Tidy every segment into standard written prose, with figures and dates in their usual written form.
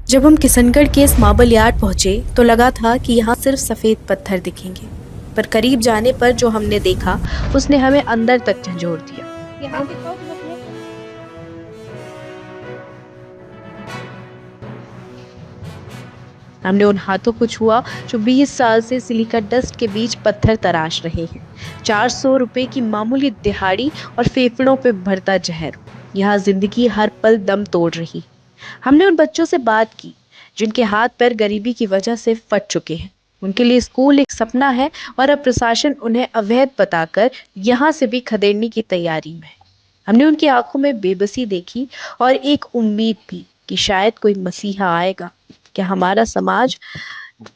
जब हम किशनगढ़ के इस मार्बल यार्ड पहुंचे तो लगा था कि यहाँ सिर्फ सफ़ेद पत्थर दिखेंगे, पर करीब जाने पर जो हमने देखा उसने हमें अंदर तक झंझोर दिया। यहाँ दिखाओ तुम अपने। हमने उन हाथों को छुआ जो 20 साल से सिलिका डस्ट के बीच पत्थर तराश रहे हैं। 400 रुपए की मामूली दिहाड़ी और फेफड़ों पे भरता जहर। यहाँ जिंदगी हर पल दम तोड़ रही। हमने उन बच्चों से बात की जिनके हाथ पैर गरीबी की वजह से फट चुके हैं। उनके लिए स्कूल एक सपना है और अब प्रशासन उन्हें अवैध बताकर यहाँ से भी खदेड़ने की तैयारी में है। हमने उनकी आंखों में बेबसी देखी और एक उम्मीद भी कि शायद कोई मसीहा आएगा। क्या हमारा समाज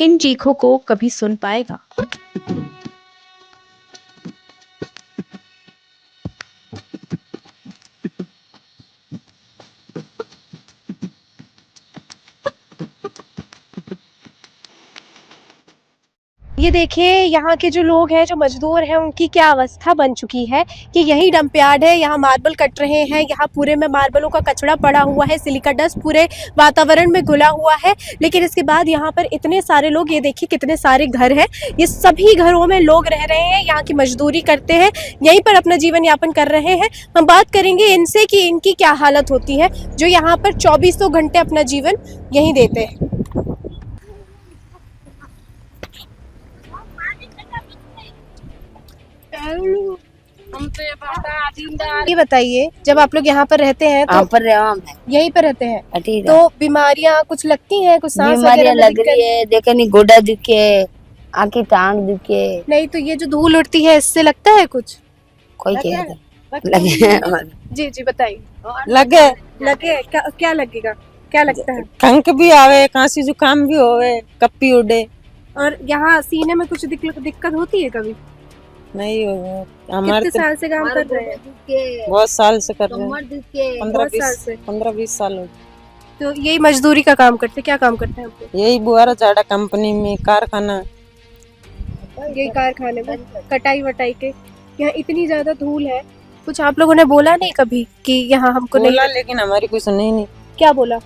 इन चीखों को कभी सुन पाएगा? ये देखिए यहाँ के जो लोग हैं, जो मजदूर हैं, उनकी क्या अवस्था बन चुकी है कि यही डंप यार्ड है। यहाँ मार्बल कट रहे हैं, यहाँ पूरे में मार्बलों का कचरा पड़ा हुआ है, सिलिका डस्ट पूरे वातावरण में घुला हुआ है। लेकिन इसके बाद यहाँ पर इतने सारे लोग, ये देखिए कितने सारे घर हैं, ये सभी घरों में लोग रह रहे हैं, यहाँ की मजदूरी करते हैं, यहीं पर अपना जीवन यापन कर रहे हैं। हम बात करेंगे इनसे कि इनकी क्या हालत होती है, जो यहाँ पर 2400 घंटे अपना जीवन यहीं देते हैं। ये बताइए, जब आप लोग यहाँ पर रहते हैं तो यहीं पर रहते हैं, तो बीमारियाँ कुछ लगती हैं, कुछ सांस वगैरह में लग दिक्कत? रही है, देखे नहीं, गोडा दुखे, आंखें टांग दुखे। नहीं तो ये जो धूल उड़ती है इससे लगता है कुछ? कोई कह लगे जी जी बताइए। लगे लगे क्या लगेगा, क्या लगता है? खंक भी आवे, खांसी जुकाम भी होवे, कप्पी उड़े। और यहाँ सीने में कुछ दिक्कत होती है कभी? नहीं होगा हमारे कितने साल से काम कर रहे हैं? बहुत साल से कर रहे हैं, बहुत साल से। 15-20 साल हो गए। तो यही मजदूरी का काम करते, क्या काम करते हैं आप लोग? यही बुआरा झाड़ा कंपनी में, कारखाना, यही कारखाने में कटाई वटाई के। यहाँ इतनी ज्यादा धूल है, कुछ आप लोगों ने बोला नहीं कभी कि यहाँ हमको बोला नहीं? लेकिन हमारी कोई सुनी नहीं। क्या बोला?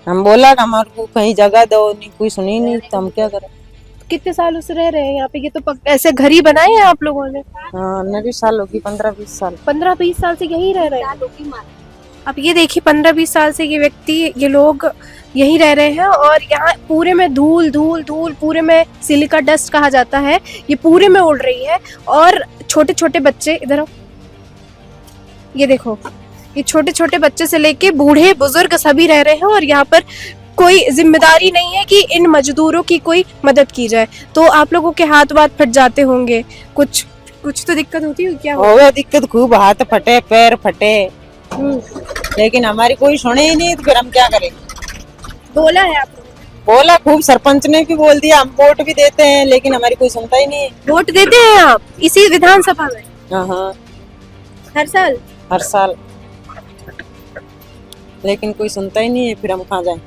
हम बोला कि हमारे को कहीं जगह दो, नहीं कोई सुनी नहीं, तो हम क्या करें। कितने सालों से रह रहे हैं यहाँ पे? ये तो ऐसे घर ही बनाए हैं आप लोगों ने? हाँ, 9 साल होगी, 15-20 साल। 15-20 साल से यहीं रह रहे हैं। अब ये देखिए 15-20 साल से ये व्यक्ति, ये लोग यहीं रह रहे हैं और यहाँ पूरे में धूल धूल धूल, पूरे में सिलिका डस्ट कहा जाता है, ये पूरे में उड़ रही है। और छोटे छोटे बच्चे, इधर आओ, ये देखो, ये छोटे छोटे बच्चे से लेके बूढ़े बुजुर्ग सभी रह रहे हैं और यहाँ पर कोई जिम्मेदारी नहीं है कि इन मजदूरों की कोई मदद की जाए। तो आप लोगों के हाथ वाथ फट जाते होंगे, कुछ तो दिक्कत होती है क्या? होगा दिक्कत खूब, हाथ फटे, पैर फटे, लेकिन हमारी कोई सुने ही नहीं, तो फिर हम क्या करें। बोला है आप? बोला खूब, सरपंच ने भी बोल दिया, हम वोट भी देते हैं, लेकिन हमारी कोई सुनता ही नहीं है। वोट देते हैं आप इसी विधानसभा में? हाँ, हर साल? हर साल, लेकिन कोई सुनता ही नहीं है, फिर हम कहाँ जाएं।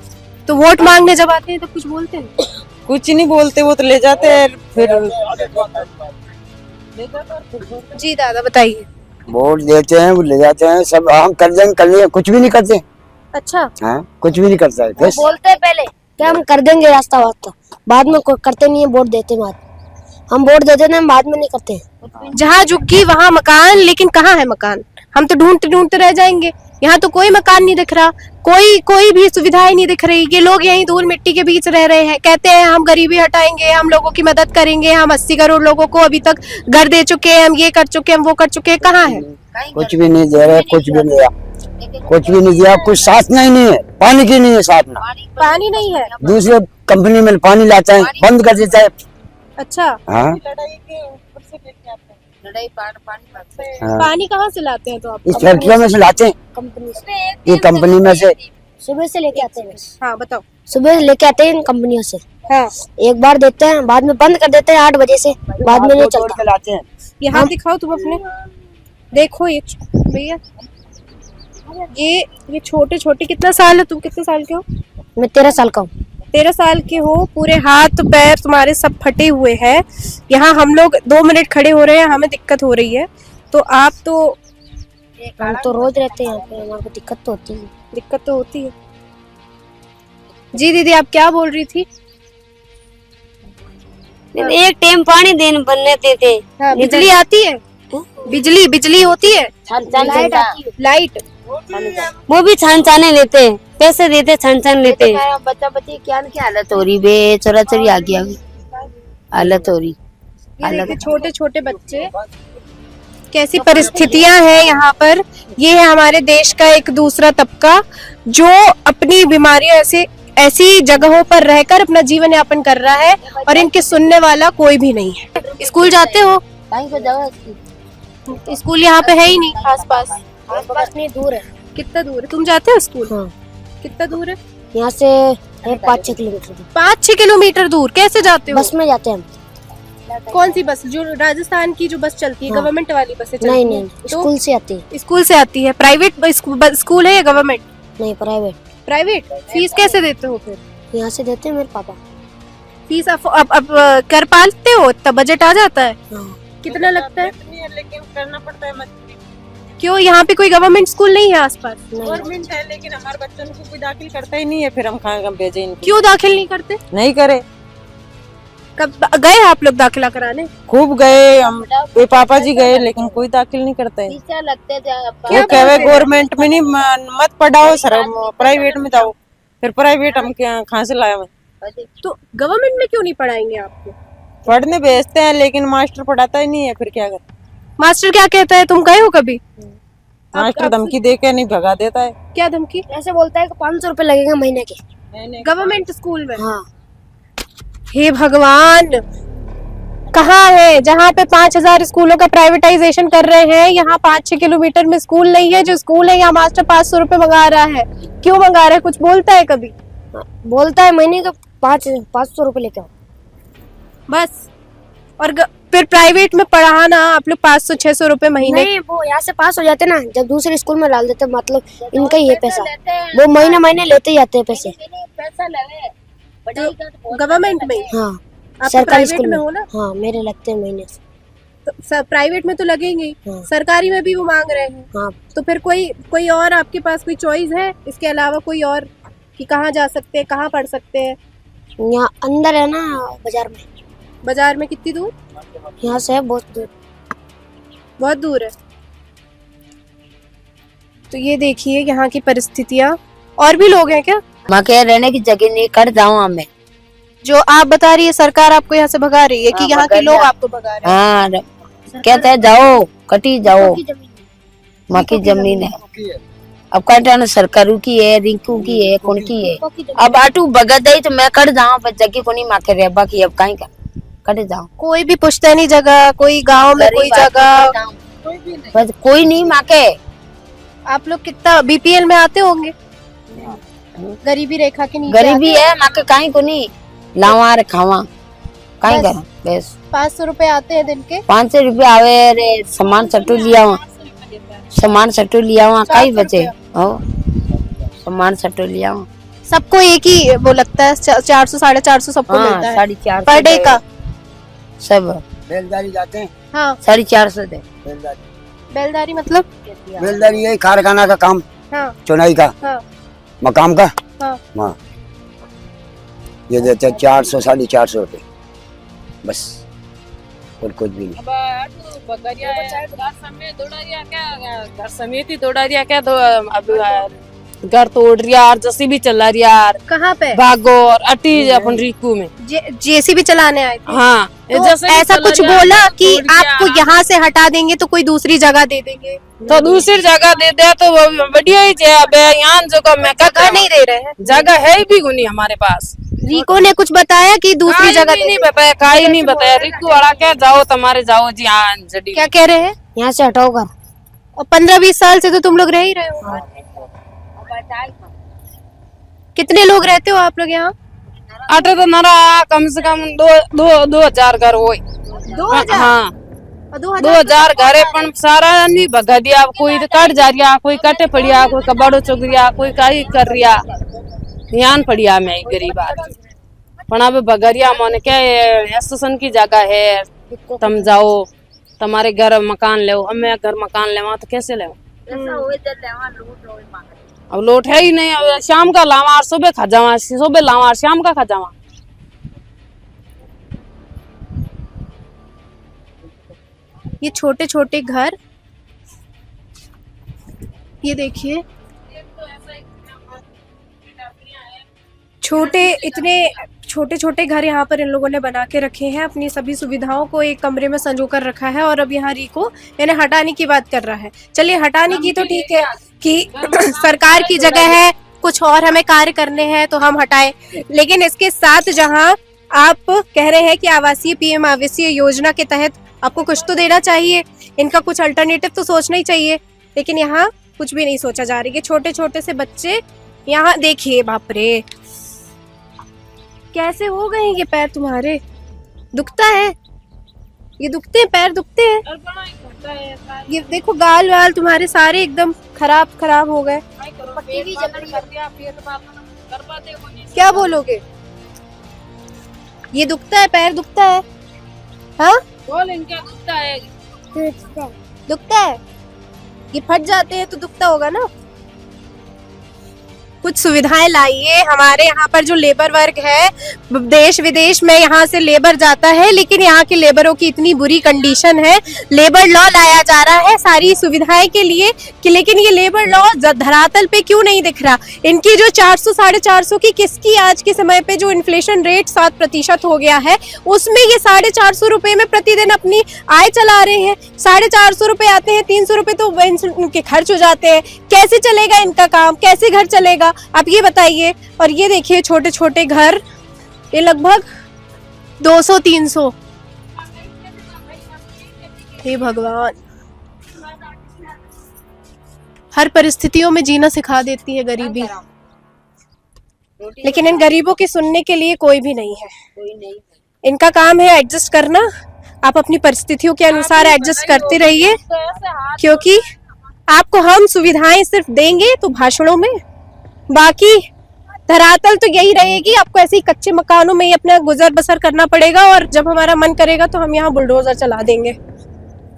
तो वोट मांगने जब आते हैं तो कुछ बोलते हैं? कुछ नहीं बोलते, वो तो ले जाते हैं फिर। जी दादा बताइए। वोट देते हैं, वो ले जाते हैं, सब हम कर देंगे, कर लेंगे, कुछ भी नहीं करते। अच्छा, हाँ, कुछ भी नहीं करता है। बस बोलते हैं पहले कि हम कर देंगे रास्ता वास्ता, बाद में करते नहीं है, वोट देते हैं बाद। हम वोट देते हैं, बाद में नहीं करते। जहाँ झुग्गी वहाँ मकान, लेकिन कहाँ है मकान? हम तो ढूंढते ढूंढते रह जाएंगे। यहाँ तो कोई मकान नहीं दिख रहा, कोई भी सुविधाएं नहीं दिख रही। ये लोग यहीं धूल मिट्टी के बीच रह रहे हैं, कहते हैं हम गरीबी हटाएंगे, हम लोगों की मदद करेंगे, हम 80 करोड़ लोगों को अभी तक घर दे चुके हैं, हम ये कर चुके हैं, हम वो कर चुके हैं। कहाँ है? कुछ भी नहीं दे रहे, कुछ भी नहीं दिया, कुछ भी नहीं दिया। कुछ साधना ही नहीं है, पानी की नहीं है साधना। पानी नहीं है? दूसरे कंपनी में पानी लाता है, बंद कर देता है। अच्छा, हाँ, पानी कहाँ से लाते हैं तो आप? इस फैक्ट्रियों में से लाते हैं, कंपनी से, ये कंपनी में से। सुबह से लेके आते हैं। हाँ बताओ। सुबह से लेके आते हैं इन कंपनियों से, हाँ, एक बार देते हैं, बाद में बंद कर देते हैं 8 बजे से, बाद में नहीं चलता। लाते हैं। यहाँ दिखाओ तुम अपने, देखो ये भैया, ये छोटे छोटे, कितना साल है? तुम कितने साल के हो? मैं 13 साल का हूँ। 13 साल के हो, पूरे हाथ पैर तुम्हारे सब फटे हुए हैं। यहाँ हम लोग 2 मिनट खड़े हो रहे हैं, हमें दिक्कत हो रही है, तो आप तो? हम तो रोज रहते हैं यहाँ पे, हमारे को दिक्कत तो होती है। दिक्कत तो होती है। जी दीदी, आप क्या बोल रही थी? एक टाइम पानी देने बनने देते। हाँ, बिजली आती है? बिजली बिजली होती है? लाइट आती है। लाइट वो भी छान छाने लेते हैं, पैसे देते छान छान लेते हैं। बच्चा बच्ची क्या की हालत हो रही बे, चोरा चोरी आ गया हालत हो रही। ये देखिए छोटे छोटे बच्चे, कैसी परिस्थितियां हैं यहाँ पर। ये है हमारे देश का एक दूसरा तबका जो अपनी बीमारियों ऐसी जगहों पर रहकर अपना जीवन यापन कर रहा है और इनके सुनने वाला कोई भी नहीं है। स्कूल जाते हो? स्कूल यहाँ पे है ही नहीं आसपास। आसपास नहीं, दूर है। कितना दूर है? तुम जाते हो स्कूल? हाँ। कितना दूर है? यहाँ से 5-6 किलोमीटर दूर। 5-6 किलोमीटर दूर कैसे जाते हो? बस में जाते हैं हम। कौन सी बस? जो राजस्थान की जो बस चलती है, हाँ। गवर्नमेंट वाली बसें चलती नहीं हैं? नहीं, तो स्कूल से आती है। स्कूल से आती है। प्राइवेट स्कूल है या गवर्नमेंट? नहीं, प्राइवेट। प्राइवेट। फीस कैसे देते हो फिर? यहाँ से देते हैं मेरे पापा। फीस अब कर पाते हो? तब बजट आ जाता है? हाँ। कितना लगता है? लेकिन करना पड़ता है मजबूरी। क्यों, यहाँ पे कोई गवर्नमेंट स्कूल नहीं है आसपास? गवर्नमेंट है लेकिन हमारे बच्चों को कोई दाखिल करता ही नहीं है, फिर हम कहाँ भेजे इनको? क्यों दाखिल नहीं करते? नहीं करे। कब गए आप लोग दाखिला कराने? खूब गए हम, कोई पापा जी गए लेकिन कोई दाखिल नहीं करता है। लगते थे वो कहे गवर्नमेंट में नहीं मत पढ़ाओ सर, प्राइवेट में जाओ। फिर प्राइवेट हम कहाँ से लाए? तो गवर्नमेंट में क्यों नहीं पढ़ाएंगे आपको? पढ़ने भेजते हैं लेकिन मास्टर पढ़ाता ही नहीं है, फिर क्या करें? मास्टर क्या कहता है? तुम गए हो कभी? मास्टर धमकी दे के नहीं भगा देता है। क्या धमकी? ऐसे बोलता है कि 500 रुपए लगेगा महीने के। गवर्नमेंट स्कूल में? हाँ। हे भगवान, कहाँ है जहाँ पे 5000 स्कूलों का प्राइवेटाइजेशन कर रहे हैं, यहाँ 5-6 किलोमीटर में स्कूल नहीं है। जो स्कूल है यहाँ मास्टर 500 रुपए मंगा रहा है। क्यों मंगा रहा है? कुछ बोलता है कभी? बोलता है महीने का 500 रुपए लेके आओ बस। और फिर प्राइवेट में पढ़ाना आप लोग 500-600 रुपए महीने? नहीं, वो यहाँ से पास हो जाते ना, जब दूसरे स्कूल में डाल देते, मतलब इनका ही है पैसा। वो महीने महीने लेते ही आते हैं पैसे। गवर्नमेंट में? हाँ, आप सरकारी प्राइवेट स्कूल में में हो ना? हाँ, मेरे लगते हैं महीने से। तो प्राइवेट में तो लगेंगे ही, हाँ। सरकारी में भी वो मांग रहे हैं। हाँ। तो फिर कोई और आपके पास कोई चॉइस है इसके अलावा कोई और कि कहाँ जा सकते हैं, कहाँ पढ़ सकते हैं? यहाँ अंदर है ना, बाजार में। बाजार में कितनी दूर? यहाँ से है बहुत दूर। बहुत दूर है। तो ये देखिए यहाँ की परिस्थितियाँ। और भी लोग हैं क्या? वहाँ के रहने की जगह नहीं, कर जाऊँ मैं। जो आप बता रही है सरकार आपको यहाँ से भगा रही है कि हाँ, यहाँ के भगा लोग दिया। आपको भगा रहे हैं? हाँ, कहते हैं जाओ, कटी जाओ। माँ की जमीन है। अब कहते सरकारों की है, रिंकू की है, कौन की है? अब आटू भगत गई तो मैं कट जाऊँ, पर जगह को नहीं माँ के रेबा की, अब कहीं कट जाऊँ। कोई भी पुश्तैनी जगह, कोई गांव में कोई जगह? बस कोई नहीं माँ के। आप लोग कितना बीपीएल में आते होंगे? गरीबी रेखा के नीचे गरीबी है माँ के, कहीं को नहीं लावा रे खावा, कहीं बस। करा बस। 500 रुपए आते हैं दिन के? 500 रुपये आवे रे, सामान सट्टू लिया हुआ, सामान सट्टू लिया हुआ, कहीं बचे हो सामान सट्टू लिया हुआ। सबको एक ही वो लगता है 400 450 सबको हाँ, मिलता है 450 पर डे का? सब बेलदारी जाते हैं। हाँ। 450 दे। बेलदारी मतलब? बेलदारी यही कारखाना का काम, हाँ। चुनाई का, हाँ। मकाम का। हाँ। हाँ, ये देते हैं 400 450 रुपए बस, और कुछ भी नहीं। घर समेत ही दौड़ा दिया क्या? तो अब घर तोड़ रही यार, जैसी भी चला रही यार, कहाँ पे? भागो और अटी अपन रिकू में। जेसीबी चलाने आए थे? हाँ, तो जैसे भी ऐसा चला कुछ रही यार, बोला कि तोड़ दिया। आपको यहाँ से हटा देंगे तो कोई दूसरी जगह दे देंगे? तो दूसरी जगह दे दे तो वो बढ़िया ही है। अब यहाँ जो मैं जगह नहीं दे रहे हैं? जगह है ही भी गुनी हमारे पास। रिको ने कुछ बताया कि दूसरी जगह नहीं बताया, काई नहीं बताया। रिकू वाला क्या, जाओ तुम्हारे जाओ जी। हाँ जडी क्या कह रहे हैं? यहाँ से हटाओ घर। और 15-20 साल से तो तुम लोग रह ही रहे हो। कितने लोग रहते हो आप लोग यहाँ? आटे तो नारा कम से कम 2000 घर हो। 2000? हाँ, और 2000 2000 घरे पण सारा नहीं भगा दिया। कोई तो कट जा रिया, कोई कटे पड़िया, कोई कबाड़ो चुग रिया, कोई काई कर रिया, ध्यान पड़िया में गरीब आदमी। पण अब भगरिया मोने क्या स्टेशन की जगह है, तुम जाओ, तुम्हारे घर मकान ले। अब मैं घर मकान लेवा तो कैसे ले? अब लोट है ही नहीं। अब शाम का लावा और सुबह खा जावा, सुबह लावा और शाम का खा जावा। ये छोटे छोटे घर, ये देखिए इतने छोटे छोटे घर यहाँ पर इन लोगों ने बना के रखे हैं। अपनी सभी सुविधाओं को एक कमरे में संजो कर रखा है और अब यहाँ रीको इन्हें हटाने की बात कर रहा है। चलिए हटाने की तो ठीक है कि सरकार की जगह है, कुछ और हमें कार्य करने हैं तो हम हटाएं, लेकिन इसके साथ जहाँ आप कह रहे हैं कि आवासीय पीएम आवासीय योजना के तहत आपको कुछ तो देना चाहिए, इनका कुछ अल्टरनेटिव तो सोचना ही चाहिए, लेकिन यहाँ कुछ भी नहीं सोचा जा रही है। छोटे छोटे से बच्चे यहाँ देखिए, बाप रे कैसे हो गए ये पैर तुम्हारे, दुखता है, ये दुखते हैं पैर, दुखते हैं। ये देखो गाल वाल तुम्हारे सारे एकदम खराब हो गए। क्या बोलोगे, ये दुखता है, पैर दुखता है? हाँ दुखता है, ये फट जाते हैं तो दुखता होगा ना। कुछ सुविधाएं लाइए। हमारे यहाँ पर जो लेबर वर्ग है, देश विदेश में यहाँ से लेबर जाता है, लेकिन यहाँ के लेबरों की इतनी बुरी कंडीशन है। लेबर लॉ लाया जा रहा है सारी सुविधाएं के लिए कि, लेकिन ये लेबर लॉ धरातल पे क्यों नहीं दिख रहा। इनकी जो 400 450 की किसकी आज के समय पे जो इन्फ्लेशन रेट 7% हो गया है, उसमें ये 450 रुपए में प्रतिदिन अपनी आय चला रहे हैं। 450 रुपए आते हैं, 300 रुपए तो उनके खर्च हो जाते हैं। कैसे चलेगा इनका काम, कैसे घर चलेगा, आप ये बताइए। और ये देखिए छोटे छोटे घर, ये लगभग 200-300। हे भगवान, हर परिस्थितियों में जीना सिखा देती है गरीबी, लेकिन इन गरीबों की सुनने के लिए कोई भी नहीं है। इनका काम है एडजस्ट करना। आप अपनी परिस्थितियों के अनुसार एडजस्ट करते रहिए, क्योंकि आपको हम सुविधाएं सिर्फ देंगे तो भाषणों में, बाकी धरातल तो यही रहेगी। आपको ऐसे ही कच्चे मकानों में ही अपना गुजर बसर करना पड़ेगा, और जब हमारा मन करेगा तो हम यहाँ बुलडोजर चला देंगे,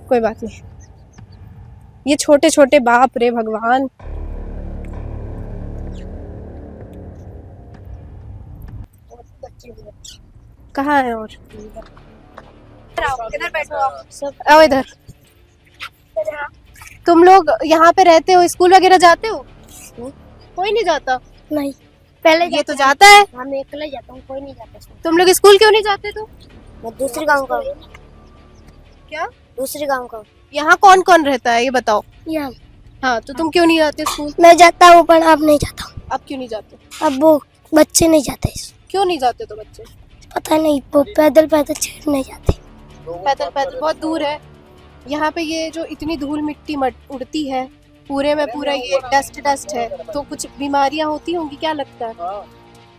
कोई बात नहीं। ये छोटे छोटे, बाप रे भगवान, कहाँ है? और इधर बैठो आप, आओ इधर। तुम लोग यहाँ पे रहते हो, स्कूल वगैरह जाते हो? कोई नहीं जाता? नहीं, पहले ये तो जाता है। हाँ, मैं अकेले जाता हूँ, कोई नहीं जाता। तुम लोग स्कूल क्यों नहीं जाते? तो मैं दूसरे गांव का हूँ। क्या? दूसरे गांव का हूँ। यहाँ कौन कौन रहता है ये बताओ। यहाँ हाँ, तो तुम क्यों नहीं जाते स्कूल? मैं जाता हूँ पर अब नहीं जाता हूँ। अब क्यों नहीं जाते? अब वो बच्चे नहीं जाते। क्यों नहीं जाते तो बच्चे? पता नहीं, वो पैदल चढ़ नहीं जाते। पैदल बहुत दूर है। यहाँ पे ये जो इतनी धूल मिट्टी उड़ती है, पूरे में पूरा ये डस्ट है, तो कुछ बीमारियां होती होंगी, क्या लगता है?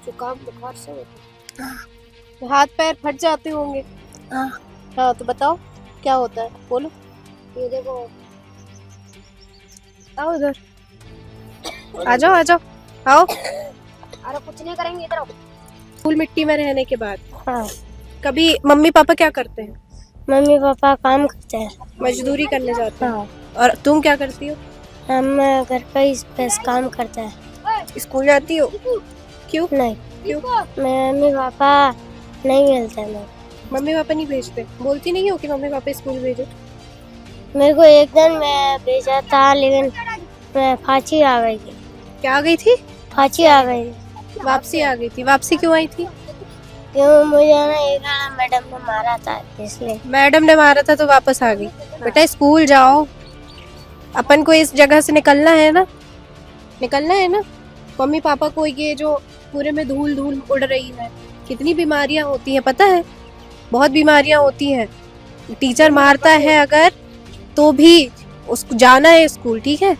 जुकाम बुखार से होता है। हाथ पैर फट जाते होंगे। हाँ, तो बताओ क्या होता है, बोलो। ये देखो, आओ इधर, आ जाओ आओ। अरे कुछ नहीं करेंगे, इधर आओ। धूल मिट्टी में रहने के बाद हाँ, कभी मम्मी पापा क्या करते हैं? मम्मी पापा काम करते हैं। मजदूरी करने जाते हैं। हाँ, और तुम क्या करती हो? हम घर का ही बस काम करते हैं। स्कूल जाती हो? क्यों? नहीं, क्यों? मम्मी पापा नहीं मिलते हैं। मम्मी पापा नहीं भेजते? बोलती नहीं हो कि मम्मी पापा स्कूल भेजो? मेरे को एक दिन मैं भेजा था, लेकिन मैं फांसी आ गई थी। क्या आ गई थी? फांसी आ गई थी। वापसी आ गई थी। वापसी क्यों आई थी? क्यों, मुझे ना एक मैडम ने मारा था, इसलिए। मैडम ने मारा था तो वापस आ गई। बेटा स्कूल जाओ, अपन को इस जगह से निकलना है ना, मम्मी पापा को ये जो पूरे में धूल उड़ रही है, कितनी बीमारियां होती हैं पता है? बहुत बीमारियां होती हैं। टीचर मारता है अगर तो भी उसको जाना है स्कूल, ठीक है?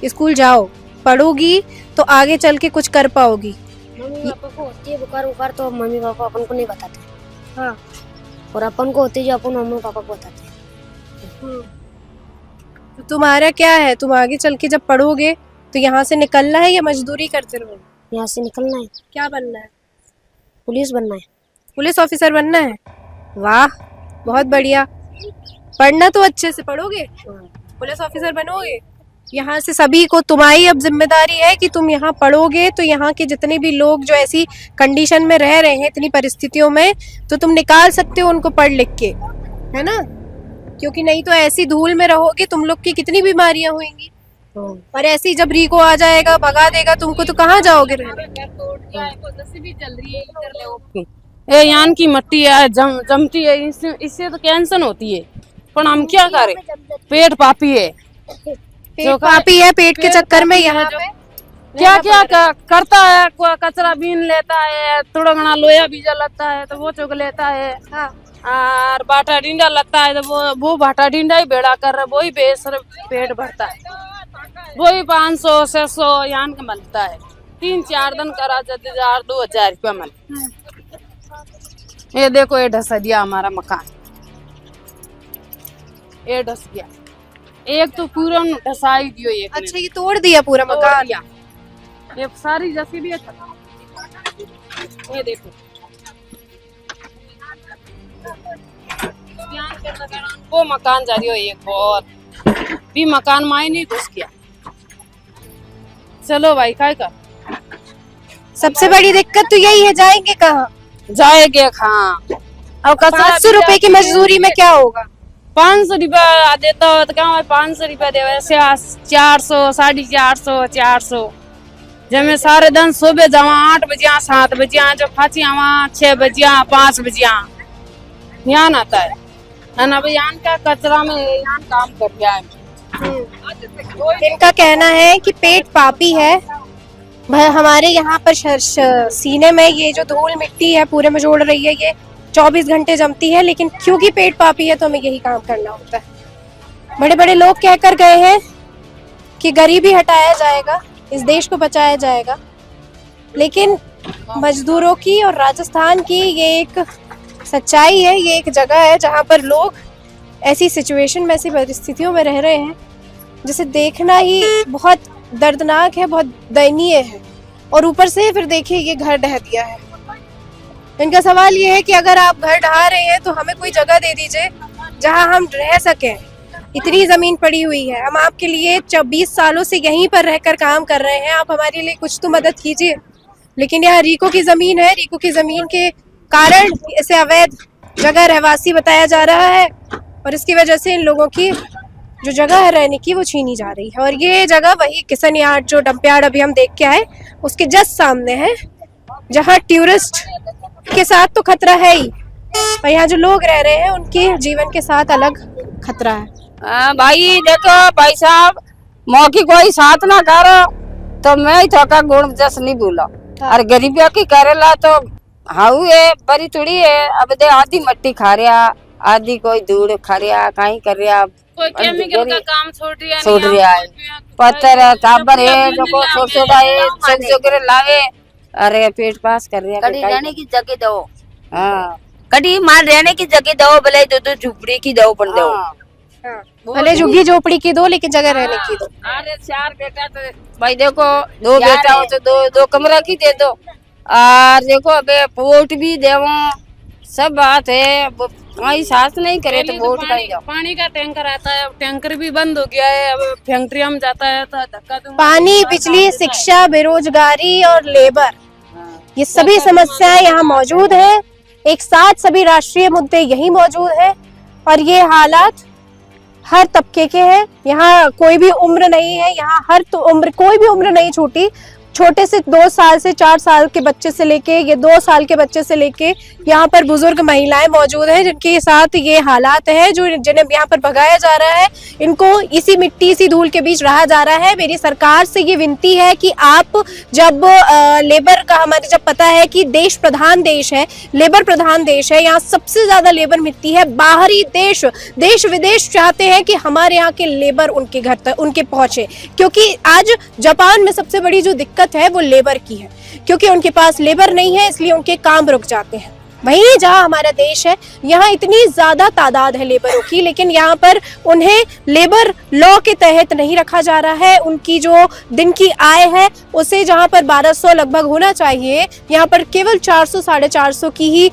स्कूल जाओ, पढ़ोगी तो आगे चल के कुछ कर पाओगी। मम्मी पापा को होती है बुखार तो मम्मी पापा अपन को नहीं बताते। हाँ, और अपन को होती है जो अपन मम्मी पापा को बताते हैं। तो तुम्हारा क्या है? तुम आगे चल के जब पढ़ोगे तो यहाँ से निकलना है या मजदूरी करते रहोगे? यहाँ से निकलना है। क्या बनना है? पुलिस बनना है। पुलिस ऑफिसर बनना है? वाह, बहुत बढ़िया। पढ़ना तो अच्छे से पढ़ोगे, पुलिस ऑफिसर बनोगे। यहाँ से सभी को तुम्हारी अब जिम्मेदारी है कि तुम यहाँ पढ़ोगे तो यहाँ के जितने भी लोग जो ऐसी कंडीशन में रह रहे हैं इतनी परिस्थितियों में, तो तुम निकाल सकते हो उनको पढ़ लिख के, है ना? क्योंकि नहीं तो ऐसी धूल में रहोगे तुम लोग की कितनी बीमारियां होंगी। और ऐसे ही जब रिको आ जाएगा भगा देगा तुमको तो कहाँ जाओगे रहने? ये यहाँ की मिट्टी है, जमती है, इससे तो कैंसर होती है। पर हम क्या करें, पेट पापी है, पेट पापी है, पेट के चक्कर में यहाँ पे क्या क्या करता है। कोई कचरा बीन लेता है, थोड़ा घना लोया बीजा लगता है तो वो चुग लेता है। हाँ। और बाटा डिंडा लगता है तो वो बाटा डिंडा ही बेड़ा कर रहा, वही बेच पेट भरता है, वही 500-600 यहाँ का मिलता है। 3-4 दिन करा 1000-2000 रुपया मिल। ये देखो ये ढस दिया हमारा मकान, ये ढस गया, एक तो पूरा ढसाई दियो एक। अच्छा, ये तोड़ दिया पूरा मकान? ये सारी जैसी भी है, ये देखो वो मकान जा रही हो एक बहुत भी मकान माई नहीं घुस गया। चलो भाई काय कर, सबसे बड़ी दिक्कत तो यही है, जाएंगे कहाँ? जाएंगे कहाँ? अब 500 रुपए की मजदूरी में क्या होगा? 500 रुपया देता हो तो क्या 500 रुपया दे, वैसे 400, 450, 400। जब मैं सारे दिन सुबह जावा 8 बजे 7 बजे, जो फाची आवा 6 बजे 5 बजे यहाँ आता है ना। अब यहाँ का कचरा में यहाँ काम कर गया है। इनका कहना है कि पेट पापी है। हमारे यहाँ पर सीने में ये जो धूल मिट्टी है पूरे में जोड़ रही है, ये 24 घंटे जमती है, लेकिन क्योंकि पेट पापी है तो हमें यही काम करना होता है। बड़े बड़े लोग कहकर गए हैं कि गरीबी हटाया जाएगा, इस देश को बचाया जाएगा, लेकिन मजदूरों की और राजस्थान की ये एक सच्चाई है, ये एक जगह है जहाँ पर लोग ऐसी सिचुएशन में, ऐसी परिस्थितियों में रह रहे हैं जिसे देखना ही बहुत दर्दनाक है, बहुत दयनीय है। और ऊपर से फिर देखिए ये घर ढह दिया है। इनका सवाल ये है कि अगर आप घर ढहा रहे हैं तो हमें कोई जगह दे दीजिए जहां हम रह सकें। इतनी जमीन पड़ी हुई है, हम आपके लिए 24 सालों से यहीं पर रहकर काम कर रहे हैं, आप हमारे लिए कुछ तो मदद कीजिए। लेकिन यह रीको की जमीन है, रीको की जमीन के कारण इसे अवैध जगह रहवासी बताया जा रहा है और इसकी वजह से इन लोगों की जो जगह है रहने की वो छीनी जा रही है। और ये जगह वही किशन यार्ड, जो डंप यार्ड अभी हम देख के आए, उसके जस्ट सामने है, जहाँ टूरिस्ट के साथ तो खतरा है ही, और यहाँ जो लोग रह रहे हैं उनके जीवन के साथ अलग खतरा है। भाई देखो भाई साहब, मौकी कोई साथ ना करो तो मैं ही थोड़ा गुण जस नहीं बोला। और गरीबियों की करेला तो हाउ है, बड़ी थोड़ी है। अब दे आधी मट्टी खा रहा, आधी कोई धूल खा रहा, कहीं कर रहा, कोई केमिकल का काम छोड़ रहा है। पत्थर काबर है जो को छोटा है, सब लावे, अरे पेट पास कर रहा है। कड़ी रहने की जगह दो, हाँ, कड़ी मार रहने की जगह दो, भले दो झुपड़ी की दो, पर दो भले झुग्गी झोपड़ी की दो, लेकिन जगह रहने की दो। अरे 4 बेटा तो भाई देखो, 2 बेटा हो तो दो कमरा की दे दो। और देखो अबे वोट भी देवो, सब बात है, कहीं साथ नहीं करे तो वोट का ही जाओ। पानी का टैंकर आता है, टैंकर भी बंद हो गया है। अब फैक्ट्री में जाता है तो धक्का दूंगा। पानी, बिजली, शिक्षा, बेरोजगारी और लेबर, ये सभी समस्याएं यहाँ मौजूद है। एक साथ सभी राष्ट्रीय मुद्दे यही मौजूद है और ये हालात हर तबके के हैं। यहाँ कोई भी उम्र नहीं है, यहाँ हर तो उम्र, कोई भी उम्र नहीं छूटी। छोटे से 2 साल से 4 साल के बच्चे से लेके ये 2 साल के बच्चे से लेके यहाँ पर बुजुर्ग महिलाएं मौजूद हैं जिनके साथ ये हालात है, जो जिन्हें यहाँ पर भगाया जा रहा है। इनको इसी मिट्टी, इसी धूल के बीच रहा जा रहा है। मेरी सरकार से ये विनती है कि आप जब लेबर का, हमारे जब पता है कि देश प्रधान देश है, लेबर प्रधान देश है, यहाँ सबसे ज्यादा लेबर मिलती है। बाहरी देश, देश विदेश चाहते हैं कि हमारे यहाँ के लेबर उनके घर तक उनके पहुंचे, क्योंकि आज जापान में सबसे बड़ी जो दिक्कत है वो लेबर की है, क्योंकि उनके पास लेबर नहीं है, इसलिए उनके काम रुक जाते हैं। वहीं जहां हमारा देश है, यहाँ इतनी ज्यादा तादाद है लेबरों की, लेकिन यहाँ पर उन्हें लेबर लॉ के तहत नहीं रखा जा रहा है। उनकी जो दिन की आय है उसे जहाँ पर 1200 लगभग होना चाहिए, यहाँ पर केवल 400 450 की ही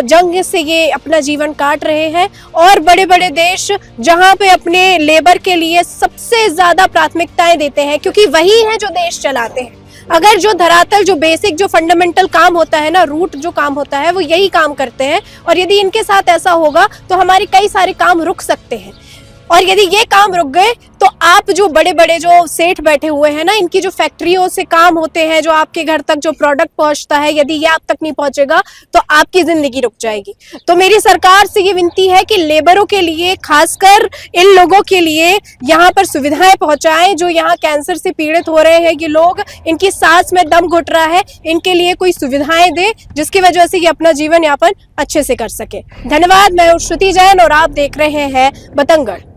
जंग से ये अपना जीवन काट रहे हैं। और बड़े बड़े देश जहाँ पे अपने लेबर के लिए सबसे ज्यादा प्राथमिकताएं देते हैं, क्योंकि वही है जो देश चलाते हैं। अगर जो धरातल, जो बेसिक, जो फंडामेंटल काम होता है ना, रूट जो काम होता है, वो यही काम करते हैं। और यदि इनके साथ ऐसा होगा तो हमारे कई सारे काम रुक सकते हैं। और यदि ये काम रुक गए तो आप जो बड़े बड़े जो सेठ बैठे हुए हैं ना, इनकी जो फैक्ट्रियों से काम होते हैं, जो आपके घर तक जो प्रोडक्ट पहुंचता है, यदि ये आप तक नहीं पहुंचेगा तो आपकी जिंदगी रुक जाएगी। तो मेरी सरकार से ये विनती है कि लेबरों के लिए, खासकर इन लोगों के लिए यहाँ पर सुविधाएं पहुंचाएं जो यहाँ कैंसर से पीड़ित हो रहे हैं। ये लोग, इनकी सांस में दम घुट रहा है, इनके लिए कोई सुविधाएं दे जिसकी वजह से ये अपना जीवन यापन अच्छे से कर सके। धन्यवाद। मैं हूं श्रुति जैन और आप देख रहे हैं बतंगड़।